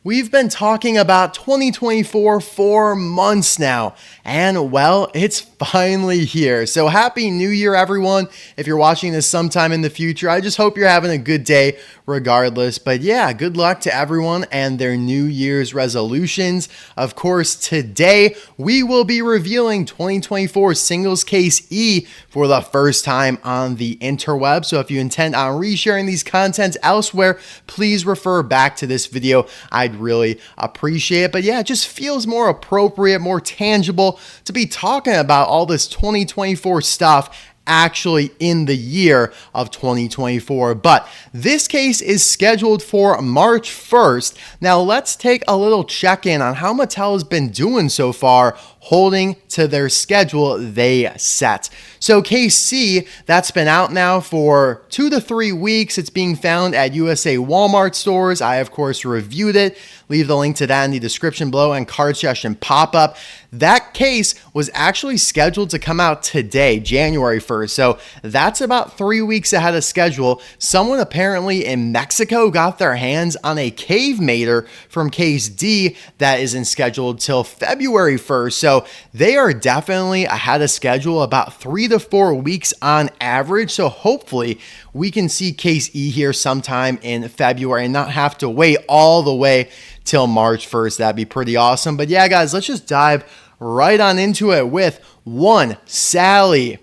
We've been talking about 2024 for months now, and well, it's finally here. So happy New Year, everyone. If you're watching this sometime in the future, I just hope you're having a good day regardless. But yeah, good luck to everyone and their New Year's resolutions. Of course, today we will be revealing 2024 Singles Case E for the first time on the interweb. So if you intend on resharing these contents elsewhere, please refer back to this video. I'd really appreciate it. But yeah, it just feels more appropriate, more tangible to be talking about all this 2024 stuff actually in the year of 2024. But this case is scheduled for March 1st. Now let's take a little check-in on how Mattel has been doing so far, holding to their schedule they set. So Case C, that's been out now for 2 to 3 weeks. It's being found at USA Walmart stores. I, of course, reviewed it. Leave the link to that in the description below and card session pop-up. That case was actually scheduled to come out today, January 1st. So that's about 3 weeks ahead of schedule. Someone apparently in Mexico got their hands on a Cave Mater from Case D that isn't scheduled till February 1st. So they are definitely ahead of schedule, about 3 to 4 weeks on average. So hopefully we can see Case E here sometime in February and not have to wait all the way till March 1st. That'd be pretty awesome. But yeah, guys, let's just dive right on into it with 1, Sally.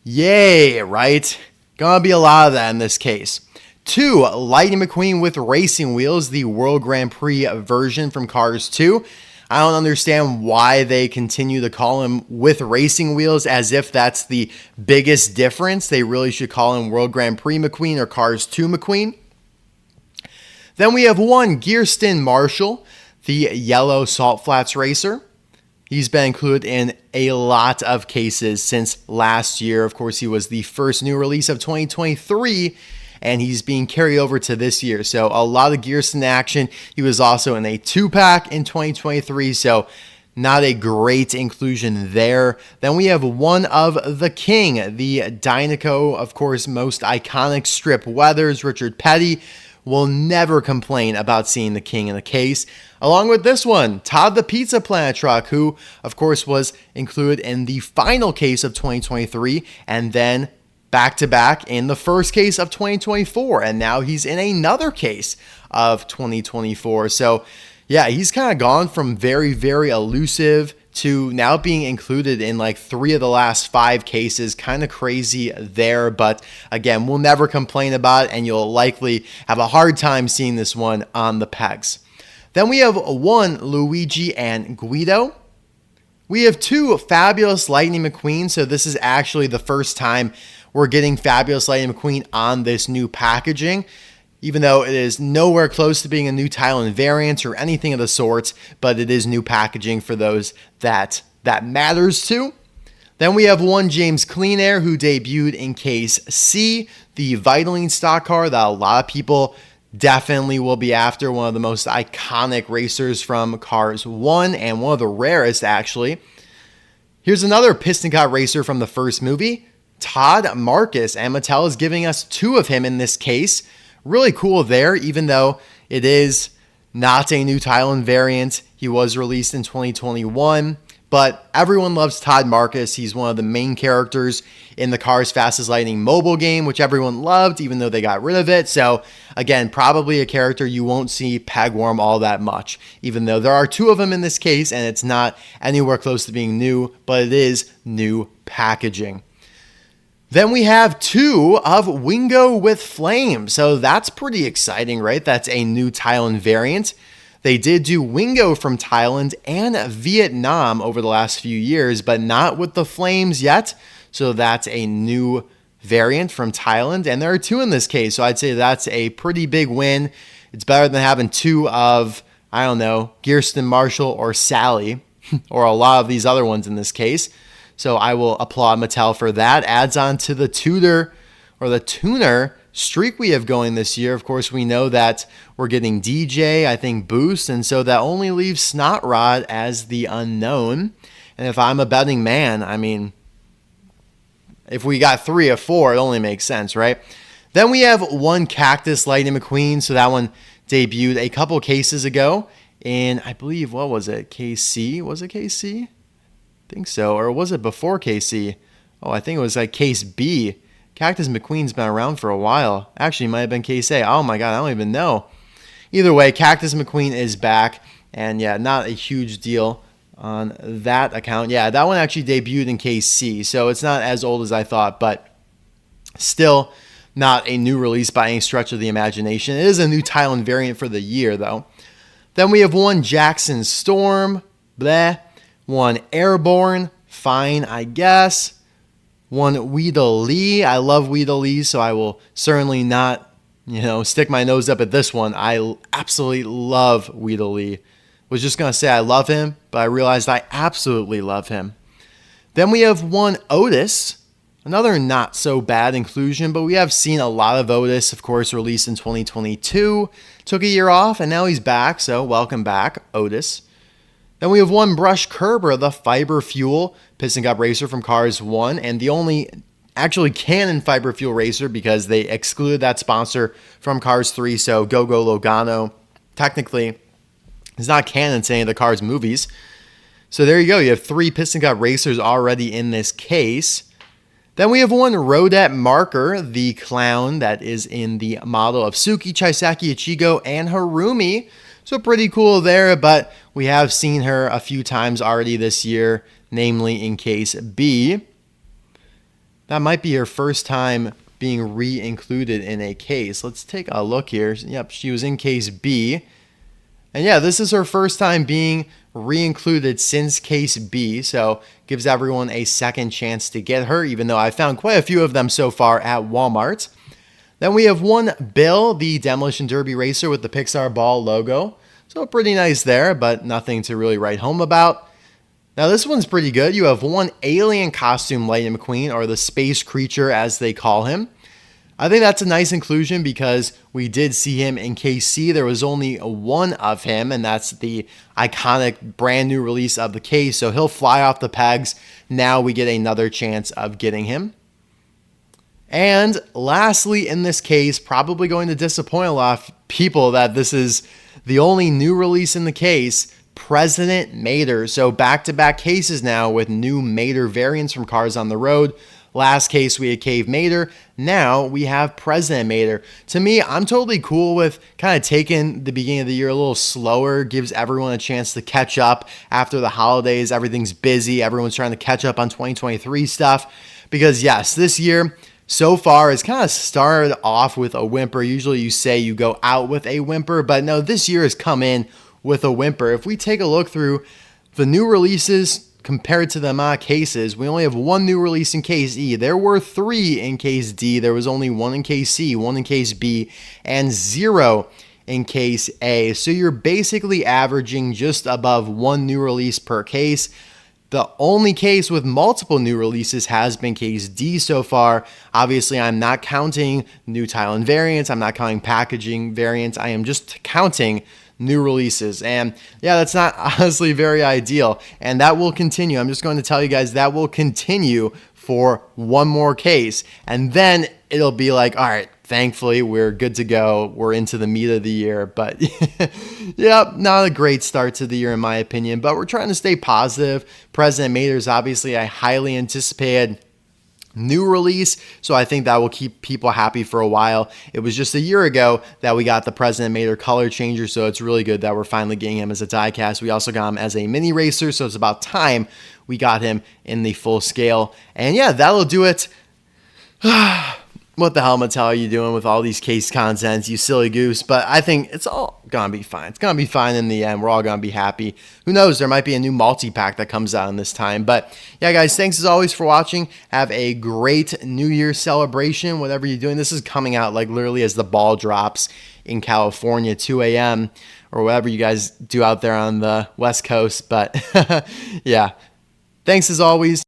Yay, right? Gonna be a lot of that in this case. 2, Lightning McQueen with racing wheels, the World Grand Prix version from Cars 2. I don't understand why they continue to call him with racing wheels as if that's the biggest difference. They really should call him World Grand Prix McQueen or Cars 2 McQueen. Then we have 1, Gearston Marshall, the yellow Salt Flats racer. He's been included in a lot of cases since last year. Of course, he was the first new release of 2023, and he's being carried over to this year. So a lot of Gearston action. He was also in a 2-pack in 2023, so not a great inclusion there. Then we have 1 of the King, the Dinoco, of course, most iconic strip Weathers, Richard Petty. Will never complain about seeing the King in the case. Along with this one, Todd the Pizza Planet truck, who, of course, was included in the final case of 2023, and then back-to-back in the first case of 2024, and now he's in another case of 2024. So, yeah, he's kind of gone from very, very elusive to now being included in like 3 of the last 5 cases. Kind of crazy there, but again, we'll never complain about it, and you'll likely have a hard time seeing this one on the pegs. Then we have 1, Luigi and Guido. We have 2, Fabulous Lightning McQueen, so this is actually the first time we're getting Fabulous Lightning McQueen on this new packaging, even though it is nowhere close to being a new Thailand variant or anything of the sort, but it is new packaging for those that matters to. Then we have 1, James Clean Air, who debuted in Case C, the Vitaline stock car that a lot of people definitely will be after. One of the most iconic racers from Cars 1 and one of the rarest, actually. Here's another Piston Cup racer from the first movie, Todd Marcus, and Mattel is giving us 2 of him in this case. Really cool there, even though it is not a new Thailand variant. He was released in 2021, but everyone loves Todd Marcus. He's one of the main characters in the Cars Fast as Lightning mobile game, which everyone loved, even though they got rid of it. So again, probably a character you won't see peg-warm all that much, even though there are 2 of them in this case, and it's not anywhere close to being new, but it is new packaging. Then we have 2 of Wingo with Flame. So that's pretty exciting, right? That's a new Thailand variant. They did do Wingo from Thailand and Vietnam over the last few years, but not with the Flames yet. So that's a new variant from Thailand. And there are 2 in this case. So I'd say that's a pretty big win. It's better than having 2 of, I don't know, Gearston Marshall or Sally, or a lot of these other ones in this case. So I will applaud Mattel for that. Adds on to the tuner streak we have going this year. Of course, we know that we're getting DJ, I think Boost, and so that only leaves Snot Rod as the unknown. And if I'm a betting man, I mean, if we got 3 of 4, it only makes sense, right? Then we have 1 Cactus Lightning McQueen, so that one debuted a couple cases ago in, I believe, what was it? KC? Was it KC? I think so. Or was it before KC? Oh, I think it was like Case B. Cactus McQueen's been around for a while. Actually, it might have been Case A. Oh my God, I don't even know. Either way, Cactus McQueen is back. And yeah, not a huge deal on that account. Yeah, that one actually debuted in Case C. So it's not as old as I thought, but still not a new release by any stretch of the imagination. It is a new Thailand variant for the year, though. Then we have one Jackson Storm. Bleh. One Airborne. Fine, I guess. One Weedle Lee. I love Weedle Lee, so I will certainly not, stick my nose up at this one. I absolutely love Weedle Lee. Was just going to say I love him, but I realized I absolutely love him. Then we have one Otis. Another not so bad inclusion, but we have seen a lot of Otis, of course, released in 2022. Took a year off, and now he's back, so welcome back, Otis. Then we have one Brush Kerber, the Fiber Fuel Piston Cup racer from Cars 1, and the only actually canon Fiber Fuel racer because they excluded that sponsor from Cars 3, so Go Logano technically is not canon to any of the Cars movies. So there you go, you have 3 Piston Cup racers already in this case. Then we have one Rodette Marker, the clown that is in the model of Suki, Chisaki, Ichigo, and Harumi. So pretty cool there, but we have seen her a few times already this year, namely in Case B. That might be her first time being re-included in a case. Let's take a look here. Yep, she was in Case B. And yeah, this is her first time being re-included since Case B, so gives everyone a second chance to get her, even though I found quite a few of them so far at Walmart. Then we have one Bill, the Demolition Derby racer with the Pixar Ball logo. So pretty nice there, but nothing to really write home about. Now this one's pretty good. You have one Alien Costume Lightning McQueen, or the Space Creature as they call him. I think that's a nice inclusion because we did see him in Case C. There was only one of him, and that's the iconic brand new release of the case. So he'll fly off the pegs. Now we get another chance of getting him. And lastly, in this case, probably going to disappoint a lot of people that this is the only new release in the case, President Mater. So back-to-back cases now with new Mater variants from Cars on the Road. Last case, we had Cave Mater. Now we have President Mater. To me, I'm totally cool with kind of taking the beginning of the year a little slower. Gives everyone a chance to catch up after the holidays. Everything's busy. Everyone's trying to catch up on 2023 stuff. Because yes, this year so far has kind of started off with a whimper. Usually you say you go out with a whimper, but no, this year has come in with a whimper. If we take a look through the new releases compared to the amount of cases, we only have one new release in Case E. There were 3 in Case D. There was only 1 in Case C, 1 in Case B, and 0 in Case A. So you're basically averaging just above 1 new release per case. The only case with multiple new releases has been Case D so far. Obviously, I'm not counting new Thailand variants. I'm not counting packaging variants. I am just counting new releases. And yeah, that's not honestly very ideal. And that will continue. I'm just going to tell you guys that will continue for one more case. And then it'll be like, all right, thankfully we're good to go. We're into the meat of the year. But yeah, not a great start to the year in my opinion. But we're trying to stay positive. President Mater is obviously a highly anticipated new release, so I think that will keep people happy for a while. It was just a year ago that we got the President Mater color changer, so it's really good that we're finally getting him as a diecast. We also got him as a mini racer, so it's about time we got him in the full scale. And yeah, that'll do it. What the hell, Mattel, are you doing with all these case contents, you silly goose? But I think it's all gonna be fine. It's gonna be fine in the end. We're all gonna be happy. Who knows? There might be a new multi-pack that comes out in this time. But yeah, guys, thanks as always for watching. Have a great New Year's celebration, whatever you're doing. This is coming out like literally as the ball drops in California, 2 a.m. or whatever you guys do out there on the West Coast. But yeah, thanks as always.